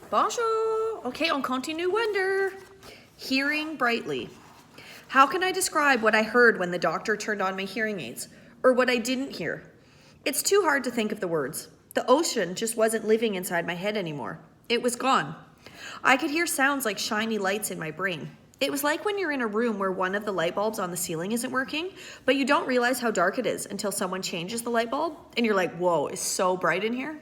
Bonjour. Okay, on continue wonder. Hearing brightly. How can I describe what I heard when the doctor turned on my hearing aids? Or what I didn't hear? It's too hard to think of the words. The ocean just wasn't living inside my head anymore. It was gone. I could hear sounds like shiny lights in my brain. It was like when you're in a room where one of the light bulbs on the ceiling isn't working, but you don't realize how dark it is until someone changes the light bulb, and you're like, whoa, it's so bright in here.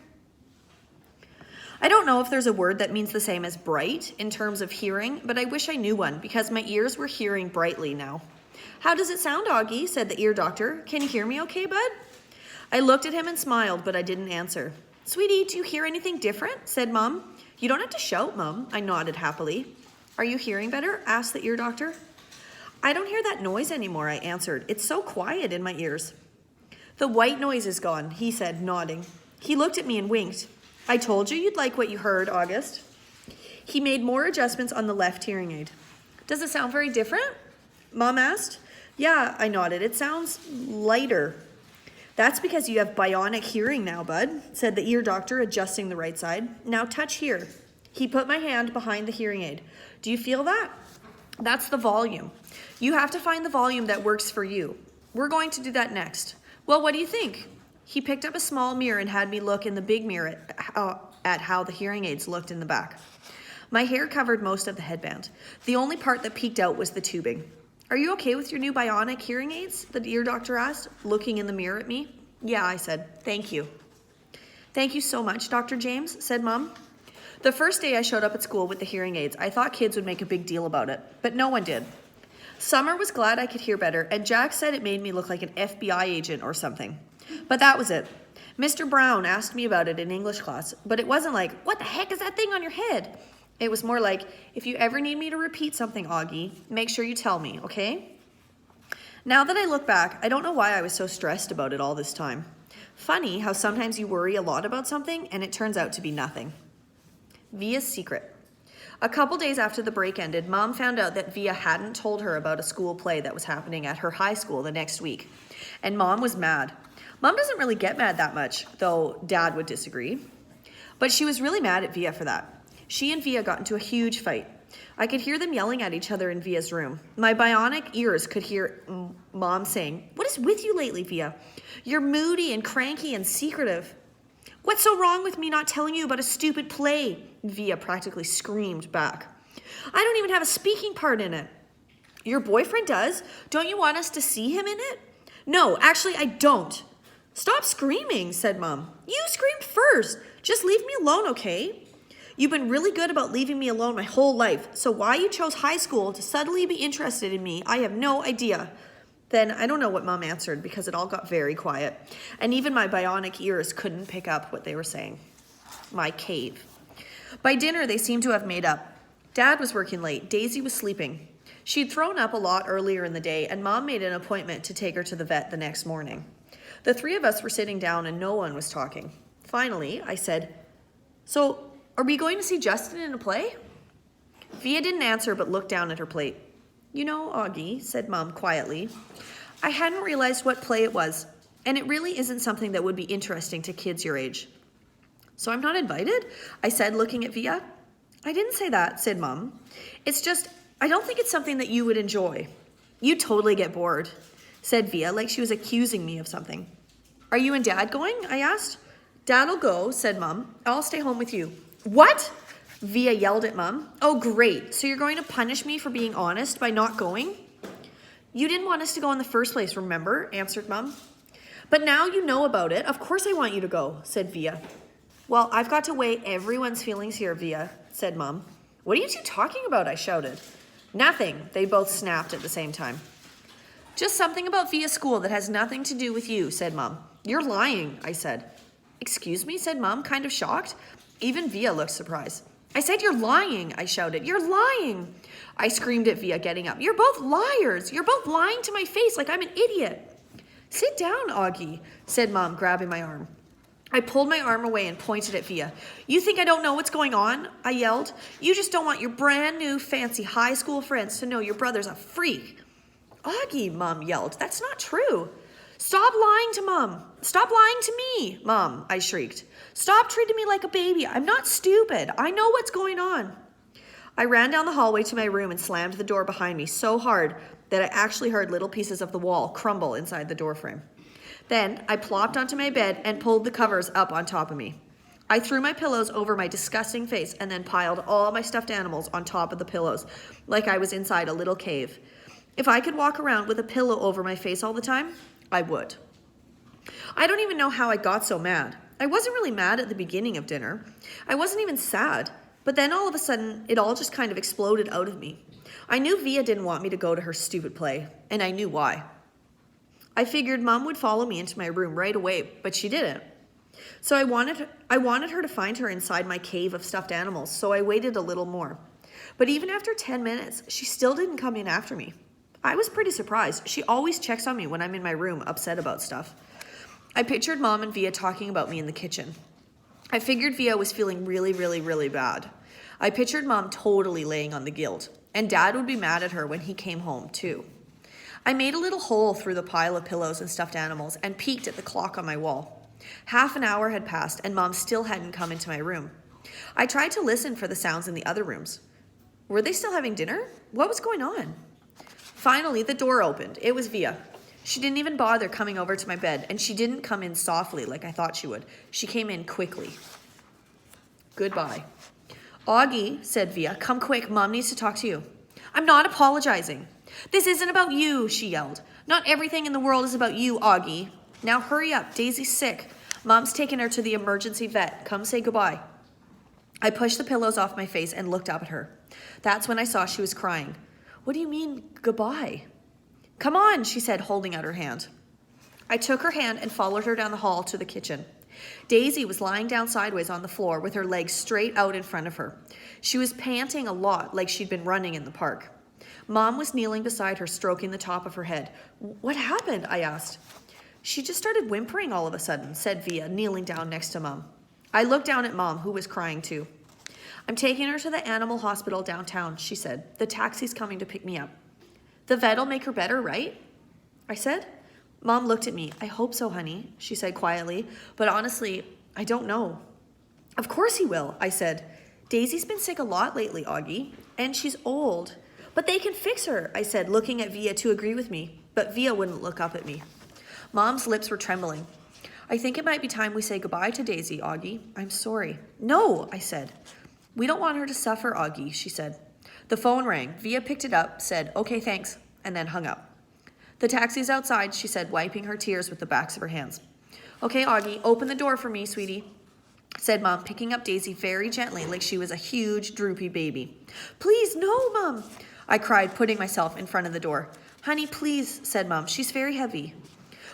I don't know if there's a word that means the same as bright in terms of hearing, but I wish I knew one because my ears were hearing brightly now. How does it sound, Augie? Said the ear doctor. Can you hear me okay, bud? I looked at him and smiled, but I didn't answer. Sweetie, do you hear anything different? Said Mom. You don't have to shout, Mom. I nodded happily. Are you hearing better? Asked the ear doctor. I don't hear that noise anymore, I answered. It's so quiet in my ears. The white noise is gone, he said, nodding. He looked at me and winked. I told you you'd like what you heard, August. He made more adjustments on the left hearing aid. Does it sound very different? Mom asked. Yeah, I nodded. It sounds lighter. That's because you have bionic hearing now, bud, said the ear doctor, adjusting the right side. Now touch here. He put my hand behind the hearing aid. Do you feel that? That's the volume. You have to find the volume that works for you. We're going to do that next. Well, what do you think? He picked up a small mirror and had me look in the big mirror at how the hearing aids looked in the back. My hair covered most of the headband. The only part that peeked out was the tubing. Are you okay with your new bionic hearing aids? The ear doctor asked, looking in the mirror at me. Yeah, I said, thank you. Thank you so much, Dr. James, said Mom. The first day I showed up at school with the hearing aids, I thought kids would make a big deal about it, but no one did. Summer was glad I could hear better, and Jack said it made me look like an FBI agent or something. But that was it. Mr. Brown asked me about it in English class, but it wasn't like, what the heck is that thing on your head? It was more like, if you ever need me to repeat something, Augie, make sure you tell me, okay? Now that I look back, I don't know why I was so stressed about it all this time. Funny how sometimes you worry a lot about something and it turns out to be nothing. Via's secret. A couple days after the break ended, Mom found out that Via hadn't told her about a school play that was happening at her high school the next week. And Mom was mad. Mom doesn't really get mad that much, though Dad would disagree. But she was really mad at Via for that. She and Via got into a huge fight. I could hear them yelling at each other in Via's room. My bionic ears could hear Mom saying, "What is with you lately, Via? You're moody and cranky and secretive." "What's so wrong with me not telling you about a stupid play?" Via practically screamed back. "I don't even have a speaking part in it." "Your boyfriend does. Don't you want us to see him in it?" "No, actually, I don't." "Stop screaming," said Mom. "You screamed first. Just leave me alone, okay? You've been really good about leaving me alone my whole life, so why you chose high school to suddenly be interested in me, I have no idea." Then I don't know what Mom answered because it all got very quiet, and even my bionic ears couldn't pick up what they were saying. My cave. By dinner, they seemed to have made up. Dad was working late. Daisy was sleeping. She'd thrown up a lot earlier in the day, and Mom made an appointment to take her to the vet the next morning. The three of us were sitting down and no one was talking. Finally, I said, "So, are we going to see Justin in a play?" Via didn't answer but looked down at her plate. "You know, Augie," said Mom quietly, "I hadn't realized what play it was, and it really isn't something that would be interesting to kids your age." "So I'm not invited?" I said, looking at Via. "I didn't say that," said Mom. "It's just, I don't think it's something that you would enjoy." "You'd totally get bored," said Via, like she was accusing me of something. "Are you and Dad going?" I asked. "Dad'll go," said Mom. "I'll stay home with you." "What?" Via yelled at Mom. "Oh, great. So you're going to punish me for being honest by not going?" "You didn't want us to go in the first place, remember?" answered Mom. "But now you know about it. Of course I want you to go," said Via. "Well, I've got to weigh everyone's feelings here, Via," said Mom. "What are you two talking about?" I shouted. "Nothing," they both snapped at the same time. "Just something about Via's school that has nothing to do with you," said Mom. "You're lying," I said. "Excuse me," said Mom, kind of shocked. Even Via looked surprised. "I said you're lying," I shouted. "You're lying." I screamed at Via, getting up. "You're both liars. You're both lying to my face like I'm an idiot." "Sit down, Augie," said Mom, grabbing my arm. I pulled my arm away and pointed at Via. "You think I don't know what's going on?" I yelled. "You just don't want your brand new fancy high school friends to know your brother's a freak." "Augie," Mom yelled, "that's not true." Stop lying to Mom. Stop lying to me, Mom, I shrieked. Stop treating me like a baby. I'm not stupid. I know what's going on. I ran down the hallway to my room and slammed the door behind me so hard that I actually heard little pieces of the wall crumble inside the doorframe. Then I plopped onto my bed and pulled the covers up on top of me. I threw my pillows over my disgusting face and then piled all my stuffed animals on top of the pillows like I was inside a little cave. If I could walk around with a pillow over my face all the time, I would. I don't even know how I got so mad. I wasn't really mad at the beginning of dinner. I wasn't even sad. But then all of a sudden, it all just kind of exploded out of me. I knew Via didn't want me to go to her stupid play, and I knew why. I figured Mom would follow me into my room right away, but she didn't. So I wanted her to find her inside my cave of stuffed animals, so I waited a little more. But even after 10 minutes, she still didn't come in after me. I was pretty surprised. She always checks on me when I'm in my room upset about stuff. I pictured Mom and Via talking about me in the kitchen. I figured Via was feeling really, really, really bad. I pictured Mom totally laying on the guilt, and Dad would be mad at her when he came home too. I made a little hole through the pile of pillows and stuffed animals and peeked at the clock on my wall. Half an hour had passed and Mom still hadn't come into my room. I tried to listen for the sounds in the other rooms. Were they still having dinner? What was going on? Finally, the door opened. It was Via. She didn't even bother coming over to my bed, and she didn't come in softly like I thought she would. She came in quickly. Goodbye. Augie, said Via, come quick. Mom needs to talk to you. I'm not apologizing. This isn't about you, she yelled. Not everything in the world is about you, Augie. Now hurry up. Daisy's sick. Mom's taken her to the emergency vet. Come say goodbye. I pushed the pillows off my face and looked up at her. That's when I saw she was crying. What do you mean, goodbye? Come on, she said, holding out her hand. I took her hand and followed her down the hall to the kitchen. Daisy was lying down sideways on the floor with her legs straight out in front of her. She was panting a lot like she'd been running in the park. Mom was kneeling beside her, stroking the top of her head. What happened? I asked. She just started whimpering all of a sudden, said Via, kneeling down next to Mom. I looked down at Mom, who was crying too. I'm taking her to the animal hospital downtown, she said. The taxi's coming to pick me up. The vet'll make her better, right? I said. Mom looked at me. I hope so, honey, she said quietly. But honestly, I don't know. Of course he will, I said. Daisy's been sick a lot lately, Augie, and she's old. But they can fix her, I said, looking at Via to agree with me. But Via wouldn't look up at me. Mom's lips were trembling. I think it might be time we say goodbye to Daisy, Augie. I'm sorry. No, I said. We don't want her to suffer, Augie, she said. The phone rang. Via picked it up, said, okay, thanks, and then hung up. The taxi's outside, she said, wiping her tears with the backs of her hands. Okay, Augie, open the door for me, sweetie, said Mom, picking up Daisy very gently like she was a huge, droopy baby. Please, no, Mom, I cried, putting myself in front of the door. Honey, please, said Mom, she's very heavy.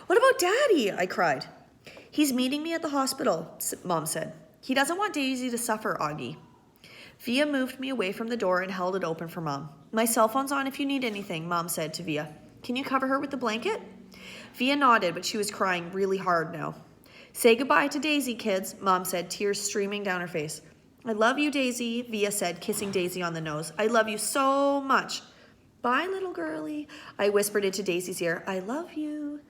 What about Daddy? I cried. He's meeting me at the hospital, Mom said. He doesn't want Daisy to suffer, Augie. Via moved me away from the door and held it open for Mom. My cell phone's on if you need anything, Mom said to Via. Can you cover her with the blanket? Via nodded, but she was crying really hard now. Say goodbye to Daisy, kids, Mom said, tears streaming down her face. I love you, Daisy, Via said, kissing Daisy on the nose. I love you so much. Bye, little girlie, I whispered into Daisy's ear. I love you.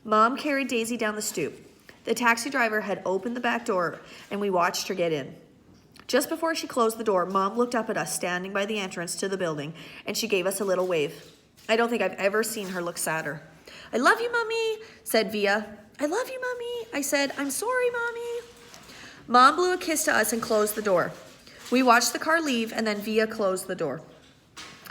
Mom carried Daisy down the stoop. The taxi driver had opened the back door, and we watched her get in. Just before she closed the door, Mom looked up at us standing by the entrance to the building, and she gave us a little wave. I don't think I've ever seen her look sadder. I love you, Mommy, said Via. I love you, Mommy, I said. I'm sorry, Mommy. Mom blew a kiss to us and closed the door. We watched the car leave, and then Via closed the door.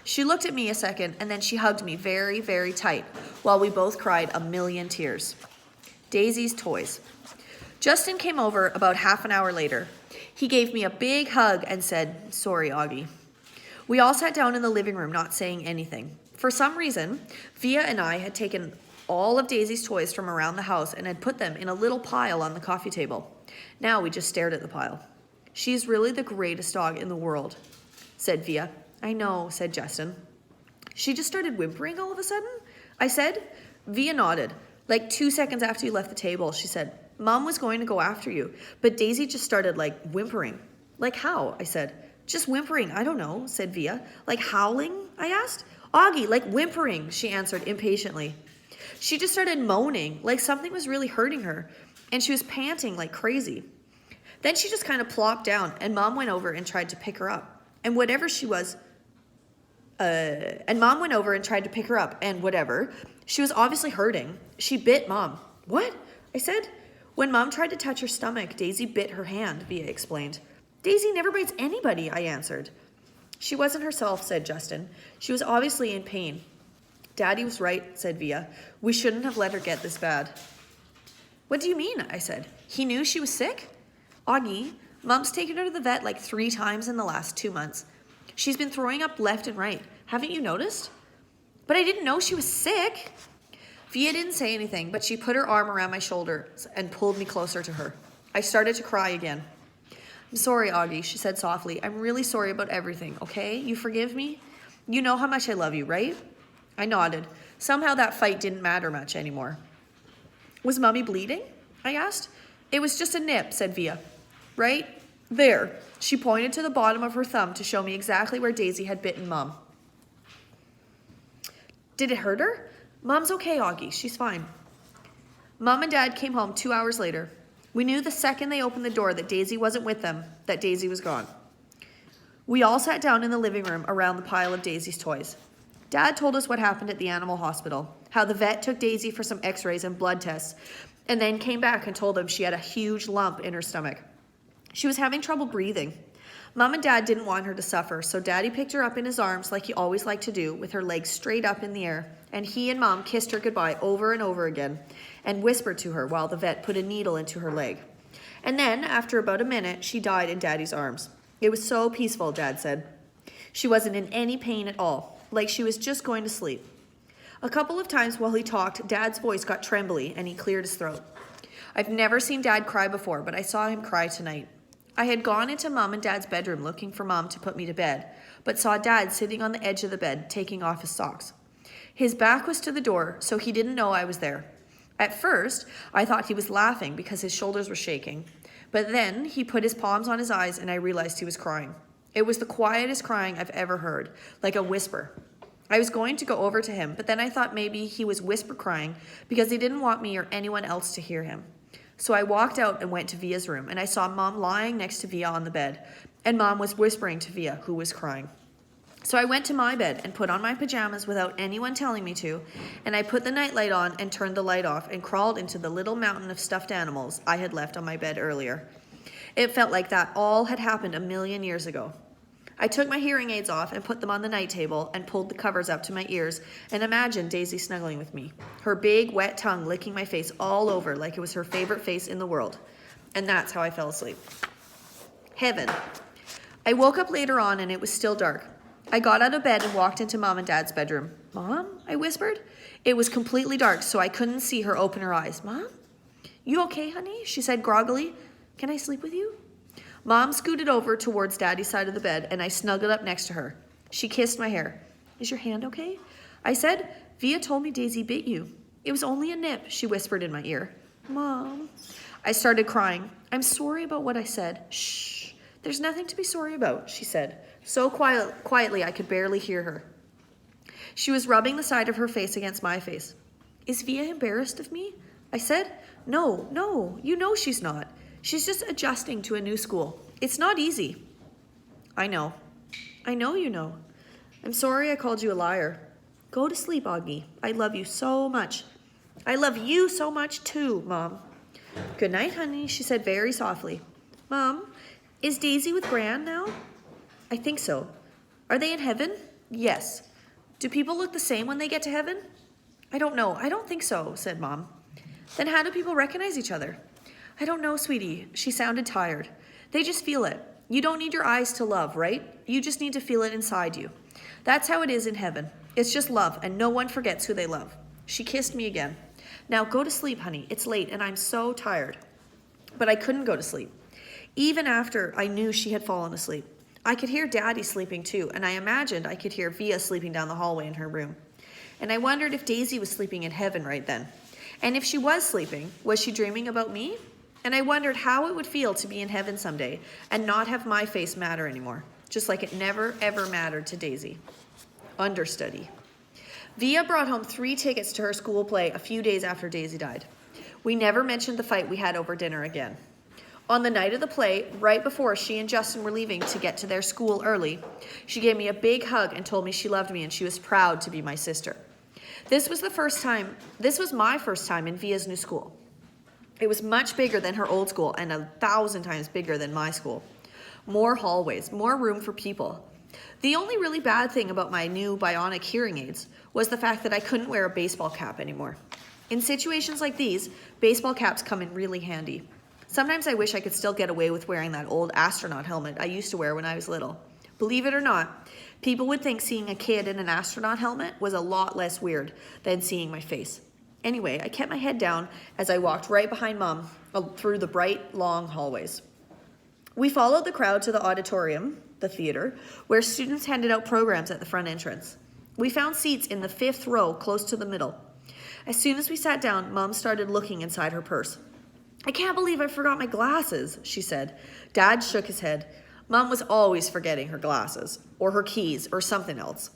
She looked at me a second, and then she hugged me very, very tight, while we both cried a million tears. Daisy's toys. Justin came over about half an hour later. He gave me a big hug and said, sorry, Augie. We all sat down in the living room, not saying anything. For some reason, Via and I had taken all of Daisy's toys from around the house and had put them in a little pile on the coffee table. Now we just stared at the pile. She's really the greatest dog in the world, said Via. I know, said Justin. She just started whimpering all of a sudden, I said. Via nodded. Like 2 seconds after you left the table, she said, Mom was going to go after you, but Daisy just started whimpering. Like how? I said. Just whimpering, I don't know, said Via. Like howling? I asked. Augie, like whimpering, she answered impatiently. She just started moaning, like something was really hurting her, and she was panting like crazy. Then she just kind of plopped down, and Mom went over and tried to pick her up. And whatever she was, Mom went over and tried to pick her up, and whatever, she was obviously hurting. She bit Mom. What? I said. When Mom tried to touch her stomach, Daisy bit her hand, Via explained. Daisy never bites anybody, I answered. She wasn't herself, said Justin. She was obviously in pain. Daddy was right, said Via. We shouldn't have let her get this bad. What do you mean? I said. He knew she was sick? Augie, Mom's taken her to the vet like 3 times in the last 2 months. She's been throwing up left and right. Haven't you noticed? But I didn't know she was sick. Via didn't say anything, but she put her arm around my shoulders and pulled me closer to her. I started to cry again. I'm sorry, Augie, she said softly. I'm really sorry about everything, okay? You forgive me? You know how much I love you, right? I nodded. Somehow that fight didn't matter much anymore. Was Mummy bleeding? I asked. It was just a nip, said Via. Right there. She pointed to the bottom of her thumb to show me exactly where Daisy had bitten Mom. Did it hurt her? Mom's okay, Augie. She's fine. Mom and Dad came home 2 hours later. We knew the second they opened the door that Daisy wasn't with them, that Daisy was gone. We all sat down in the living room around the pile of Daisy's toys. Dad told us what happened at the animal hospital, how the vet took Daisy for some x-rays and blood tests, and then came back and told them she had a huge lump in her stomach. She was having trouble breathing. Mom and Dad didn't want her to suffer, so Daddy picked her up in his arms like he always liked to do, with her legs straight up in the air, and he and Mom kissed her goodbye over and over again and whispered to her while the vet put a needle into her leg. And then, after about a minute, she died in Daddy's arms. It was so peaceful, Dad said. She wasn't in any pain at all, like she was just going to sleep. A couple of times while he talked, Dad's voice got trembly and he cleared his throat. I've never seen Dad cry before, but I saw him cry tonight. I had gone into Mom and Dad's bedroom looking for Mom to put me to bed, but saw Dad sitting on the edge of the bed, taking off his socks. His back was to the door, so he didn't know I was there. At first, I thought he was laughing because his shoulders were shaking, but then he put his palms on his eyes and I realized he was crying. It was the quietest crying I've ever heard, like a whisper. I was going to go over to him, but then I thought maybe he was whisper crying because he didn't want me or anyone else to hear him. So I walked out and went to Via's room, and I saw Mom lying next to Via on the bed, and Mom was whispering to Via, who was crying. So I went to my bed and put on my pajamas without anyone telling me to, and I put the nightlight on and turned the light off and crawled into the little mountain of stuffed animals I had left on my bed earlier. It felt like that all had happened 1,000,000 years ago. I took my hearing aids off and put them on the night table and pulled the covers up to my ears and imagined Daisy snuggling with me, her big, wet tongue licking my face all over like it was her favorite face in the world. And that's how I fell asleep. Heaven. I woke up later on and it was still dark. I got out of bed and walked into Mom and Dad's bedroom. Mom? I whispered. It was completely dark, so I couldn't see her open her eyes. Mom? You okay, honey? She said groggily. Can I sleep with you? Mom scooted over towards Daddy's side of the bed, and I snuggled up next to her. She kissed my hair. Is your hand okay? I said, Via told me Daisy bit you. It was only a nip, she whispered in my ear. Mom. I started crying. I'm sorry about what I said. Shh. There's nothing to be sorry about, she said, so quietly I could barely hear her. She was rubbing the side of her face against my face. Is Via embarrassed of me? I said, No, you know she's not. She's just adjusting to a new school. It's not easy. I know you know. I'm sorry I called you a liar. Go to sleep, Augie. I love you so much. I love you so much too, Mom. Good night, honey, she said very softly. Mom, is Daisy with Gran now? I think so. Are they in heaven? Yes. Do people look the same when they get to heaven? I don't know. I don't think so, said Mom. Then how do people recognize each other? I don't know, sweetie. She sounded tired. They just feel it. You don't need your eyes to love, right? You just need to feel it inside you. That's how it is in heaven. It's just love, and no one forgets who they love. She kissed me again. Now go to sleep, honey. It's late, and I'm so tired. But I couldn't go to sleep. Even after I knew she had fallen asleep. I could hear Daddy sleeping too, and I imagined I could hear Via sleeping down the hallway in her room. And I wondered if Daisy was sleeping in heaven right then. And if she was sleeping, was she dreaming about me? And I wondered how it would feel to be in heaven someday and not have my face matter anymore, just like it never, ever mattered to Daisy. Understudy. Via brought home 3 tickets to her school play a few days after Daisy died. We never mentioned the fight we had over dinner again. On the night of the play, right before she and Justin were leaving to get to their school early, she gave me a big hug and told me she loved me and she was proud to be my sister. This was my first time in Via's new school. It was much bigger than her old school and 1,000 times bigger than my school. More hallways, more room for people. The only really bad thing about my new bionic hearing aids was the fact that I couldn't wear a baseball cap anymore. In situations like these, baseball caps come in really handy. Sometimes I wish I could still get away with wearing that old astronaut helmet I used to wear when I was little. Believe it or not, people would think seeing a kid in an astronaut helmet was a lot less weird than seeing my face. Anyway, I kept my head down as I walked right behind Mom through the bright, long hallways. We followed the crowd to the auditorium, the theater, where students handed out programs at the front entrance. We found seats in the 5th row close to the middle. As soon as we sat down, Mom started looking inside her purse. "I can't believe I forgot my glasses," she said. Dad shook his head. Mom was always forgetting her glasses, or her keys, or something else.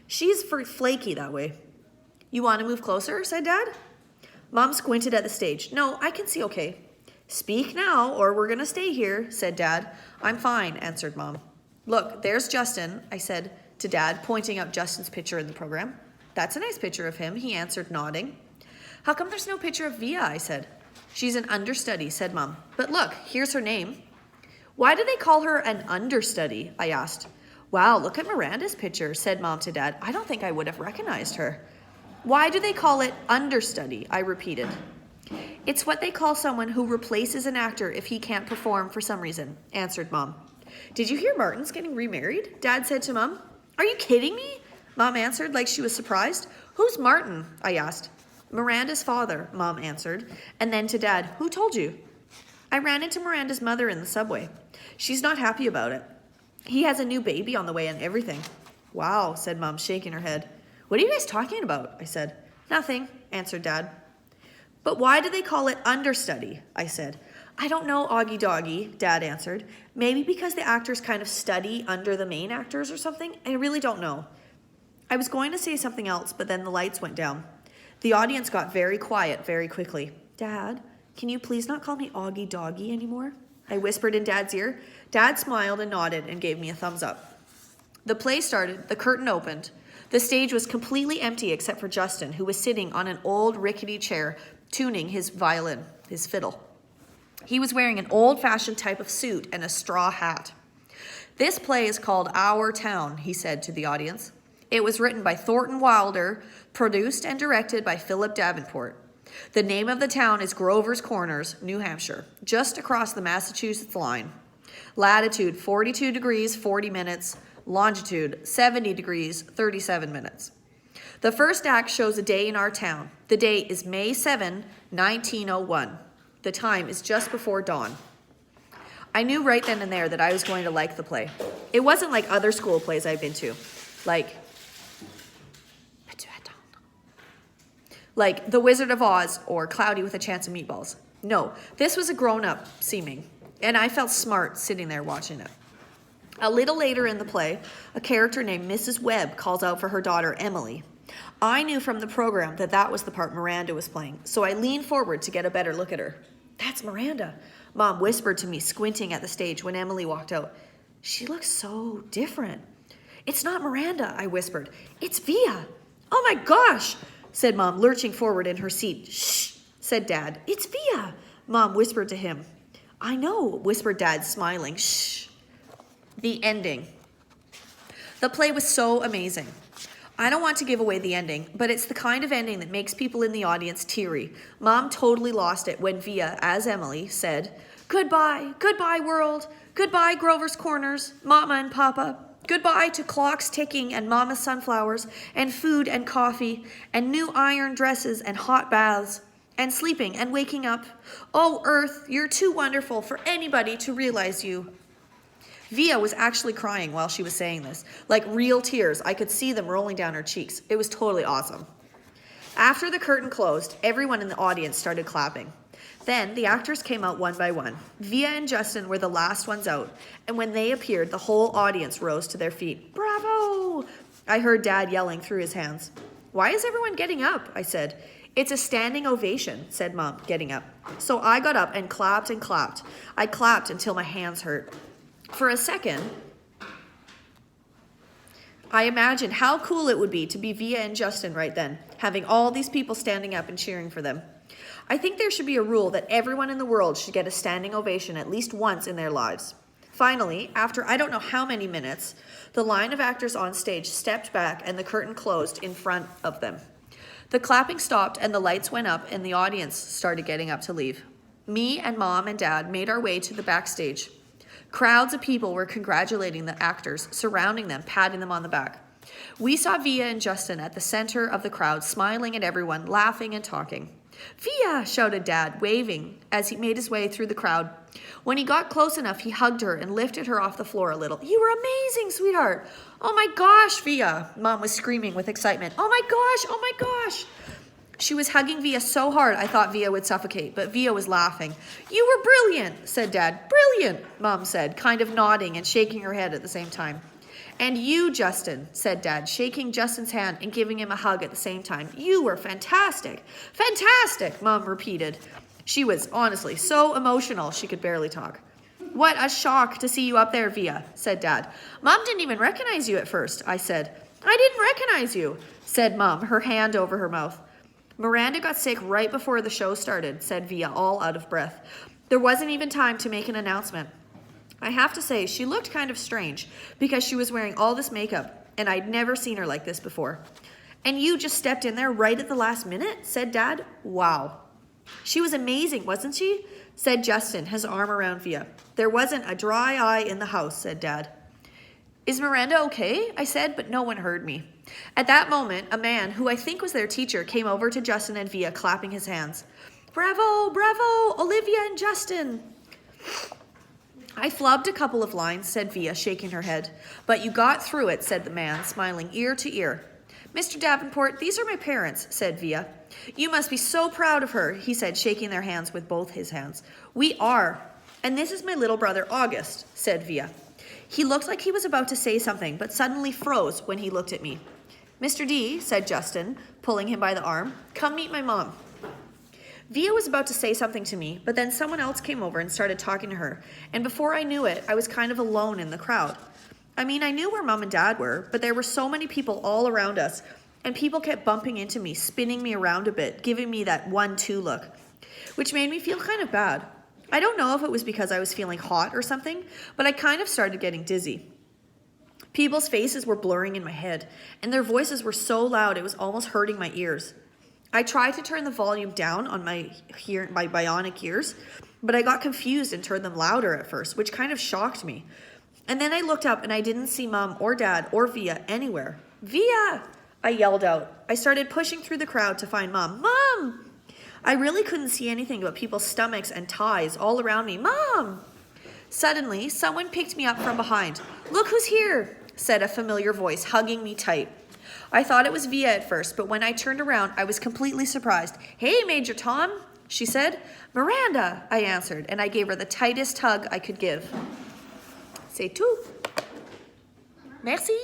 She's flaky that way. "You want to move closer?" said Dad. Mom squinted at the stage. "No, I can see okay." "Speak now, or we're going to stay here," said Dad. "I'm fine," answered Mom. "Look, there's Justin," I said to Dad, pointing out Justin's picture in the program. "That's a nice picture of him," he answered, nodding. "How come there's no picture of Via?" I said. "She's an understudy," said Mom. "But look, here's her name." "Why do they call her an understudy?" I asked. "Wow, look at Miranda's picture," said Mom to Dad. "I don't think I would have recognized her." "Why do they call it understudy?" I repeated. "It's what they call someone who replaces an actor if he can't perform for some reason," answered Mom. "Did you hear Martin's getting remarried?" Dad said to Mom. "Are you kidding me?" Mom answered like she was surprised. "Who's Martin?" I asked. "Miranda's father," Mom answered, and then to Dad, "Who told you?" "I ran into Miranda's mother in the subway. She's not happy about it. He has a new baby on the way and everything." "Wow," said Mom, shaking her head. "What are you guys talking about?" I said. "Nothing," answered Dad. "But why do they call it understudy?" I said. "I don't know, Augie Doggy," Dad answered. "Maybe because the actors kind of study under the main actors or something? I really don't know." I was going to say something else, but then the lights went down. The audience got very quiet very quickly. "Dad, can you please not call me Augie Doggy anymore?" I whispered in Dad's ear. Dad smiled and nodded and gave me a thumbs up. The play started, the curtain opened. The stage was completely empty except for Justin, who was sitting on an old rickety chair tuning his violin, his fiddle. He was wearing an old-fashioned type of suit and a straw hat. "This play is called Our Town," he said to the audience. "It was written by Thornton Wilder, produced and directed by Philip Davenport. The name of the town is Grover's Corners, New Hampshire, just across the Massachusetts line. Latitude 42 degrees, 40 minutes. Longitude 70 degrees, 37 minutes. The first act shows a day in our town. The date is May 7, 1901. The time is just before dawn." I knew right then and there that I was going to like the play. It wasn't like other school plays I've been to, like The Wizard of Oz or Cloudy with a Chance of Meatballs. No, this was a grown-up seeming, and I felt smart sitting there watching it. A little later in the play, a character named Mrs. Webb calls out for her daughter, Emily. I knew from the program that that was the part Miranda was playing, so I leaned forward to get a better look at her. "That's Miranda," Mom whispered to me, squinting at the stage when Emily walked out. "She looks so different." "It's not Miranda," I whispered. "It's Via." "Oh my gosh," said Mom, lurching forward in her seat. "Shh," said Dad. "It's Via," Mom whispered to him. "I know," whispered Dad, smiling. "Shh." The ending. The play was so amazing. I don't want to give away the ending, but it's the kind of ending that makes people in the audience teary. Mom totally lost it when Via, as Emily, said, "Goodbye, goodbye world, goodbye Grover's Corners, Mama and Papa. Goodbye to clocks ticking and Mama's sunflowers, and food and coffee, and new iron dresses and hot baths, and sleeping and waking up. Oh, Earth, you're too wonderful for anybody to realize you." Via was actually crying while she was saying this, like real tears. I could see them rolling down her cheeks. It was totally awesome. After the curtain closed, everyone in the audience started clapping. Then the actors came out one by one. Via and Justin were the last ones out, and when they appeared, the whole audience rose to their feet. "Bravo!" I heard Dad yelling through his hands. Why is everyone getting up? I said. It's a standing ovation, said Mom, getting up. So I got up and clapped and clapped. I clapped until my hands hurt. For a second, I imagined how cool it would be to be Via and Justin right then, having all these people standing up and cheering for them. I think there should be a rule that everyone in the world should get a standing ovation at least once in their lives. Finally, after I don't know how many minutes, the line of actors on stage stepped back and the curtain closed in front of them. The clapping stopped and the lights went up and the audience started getting up to leave. Me and Mom and Dad made our way to the backstage. Crowds of people were congratulating the actors, surrounding them, patting them on the back. We saw Via and Justin at the center of the crowd, smiling at everyone, laughing and talking. Via, shouted Dad, waving as he made his way through the crowd. When he got close enough, he hugged her and lifted her off the floor a little. You were amazing, sweetheart. Oh my gosh, Via, Mom was screaming with excitement. Oh my gosh, oh my gosh. She was hugging Via so hard I thought Via would suffocate, but Via was laughing. You were brilliant, said Dad. Brilliant, Mom said, kind of nodding and shaking her head at the same time. And you, Justin, said Dad, shaking Justin's hand and giving him a hug at the same time. You were fantastic. Fantastic, Mom repeated. She was, honestly, so emotional she could barely talk. What a shock to see you up there, Via, said Dad. Mom didn't even recognize you at first, I said. I didn't recognize you, said Mom, her hand over her mouth. Miranda got sick right before the show started, said Via, all out of breath. There wasn't even time to make an announcement. I have to say, she looked kind of strange because she was wearing all this makeup, and I'd never seen her like this before. And you just stepped in there right at the last minute, said Dad. Wow. She was amazing, wasn't she? Said Justin, his arm around Via. There wasn't a dry eye in the house, said Dad. Is Miranda okay? I said, but no one heard me. At that moment, a man, who I think was their teacher, came over to Justin and Via, clapping his hands. Bravo, bravo, Olivia and Justin. I flubbed a couple of lines, said Via, shaking her head. But you got through it, said the man, smiling ear to ear. Mr. Davenport, these are my parents, said Via. You must be so proud of her, he said, shaking their hands with both his hands. We are. And this is my little brother, August, said Via. He looked like he was about to say something, but suddenly froze when he looked at me. Mr. D, said Justin, pulling him by the arm, come meet my mom. Via was about to say something to me, but then someone else came over and started talking to her, and before I knew it, I was kind of alone in the crowd. I mean, I knew where Mom and Dad were, but there were so many people all around us, and people kept bumping into me, spinning me around a bit, giving me that 1-2 look, which made me feel kind of bad. I don't know if it was because I was feeling hot or something, but I kind of started getting dizzy. People's faces were blurring in my head, and their voices were so loud it was almost hurting my ears. I tried to turn the volume down on my bionic ears, but I got confused and turned them louder at first, which kind of shocked me. And then I looked up and I didn't see Mom or Dad or Via anywhere. Via! I yelled out. I started pushing through the crowd to find Mom. Mom! I really couldn't see anything but people's stomachs and ties all around me. Mom! Suddenly, someone picked me up from behind. Look who's here, said a familiar voice, hugging me tight. I thought it was Via at first, but when I turned around, I was completely surprised. Hey, Major Tom, she said. Miranda, I answered, and I gave her the tightest hug I could give. C'est tout. Merci.